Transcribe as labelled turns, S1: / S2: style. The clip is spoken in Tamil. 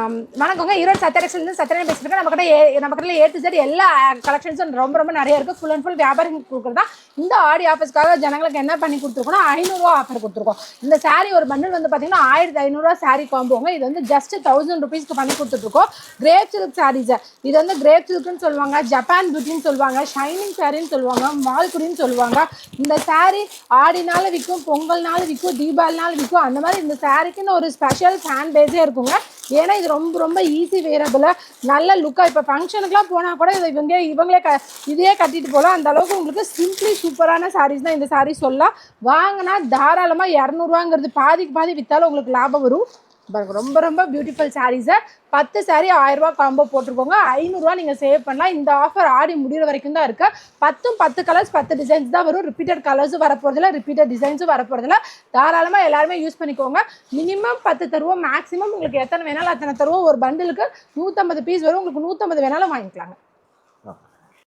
S1: வணக்கங்க, ஈரோடு சத்யரட்சிலேருந்து சத்யநாராயணன் பேசிட்டு நம்ம கிட்ட A to Z எல்லா கலெக்ஷன்ஸும் ரொம்ப நிறைய இருக்குது. ஃபுல் அண்ட் ஃபுல் வியாபாரம் கொடுக்குறதா இந்த ஆடி ஆஃபர்ஸ்க்காக ஜனங்களுக்கு என்ன பண்ணி கொடுத்துருக்கோம்னா 500 ரூபா ஆஃபர் கொடுத்துருக்கோம். இந்த சாரீ ஒரு பண்டில் வந்து பார்த்தீங்கன்னா 1500 ரூபா சாரீ காம்போங்க. இது வந்து ஜஸ்ட் 1000 ருபீஸ்க்கு பண்ணி கொடுத்துட்ருக்கோம். கிரேப் சில்க் சாரீஸ், இது வந்து கிரேப் சில்க்னு சொல்லுவாங்க, ஜப்பான் பியூட்டின்னு சொல்லுவாங்க, ஷைனிங் சாரின்னு சொல்லுவாங்க, மால்குடின்னு சொல்லுவாங்க. இந்த சாரீ ஆடினாலும் விற்கும், பொங்கல்னாலும் விற்கும், தீபாவளினாலும் விற்கும். அந்த மாதிரி இந்த சாரீக்குன்னு ஒரு ஸ்பெஷல் ஃபேன் பேஸே இருக்குங்க. ஏன்னா இது ரொம்ப ஈஸி வேரபிள், நல்ல லுக்காக. இப்போ ஃபங்க்ஷனுக்குலாம் போனால் கூட இவங்களே இதையே கட்டிட்டு போகலாம். அந்த அளவுக்கு உங்களுக்கு சிம்பிளி சூப்பரான சாரீஸ் தான் இந்த சாரீ சொல்லலாம். வாங்கினா தாராளமாக 200 ரூபாங்கிறது பாதிக்கு பாதி விற்றாலும் உங்களுக்கு லாபம் வரும். ரொம்ப பியூட்டிஃபுல் சாரீஸை 10 சாரீ 1000 ரூபா காம்போ போட்டிருக்கோங்க. 500 ரூபா நீங்கள் சேவ் பண்ணலாம். இந்த ஆஃபர் ஆடி முடிகிற வரைக்கும் தான் இருக்குது. 10 கலர்ஸ் 10 டிசைன்ஸ் தான் வரும். ரிப்பீட்டட் கலர்ஸும் வரப்போகிறதில்ல, ரிப்பீட்டட் டிசைன்ஸும் வரப்போகிறதில்ல. தாராளமாக எல்லாருமே யூஸ் பண்ணிக்கோங்க. மினிமம் 10 தருவோம், மேக்ஸிமம் உங்களுக்கு எத்தனை வேணாலும் அத்தனை தருவோம். ஒரு பண்டிலுக்கு 150 பீஸ் வரும். உங்களுக்கு 150 வேணாலும் வாங்கிக்கலாங்க.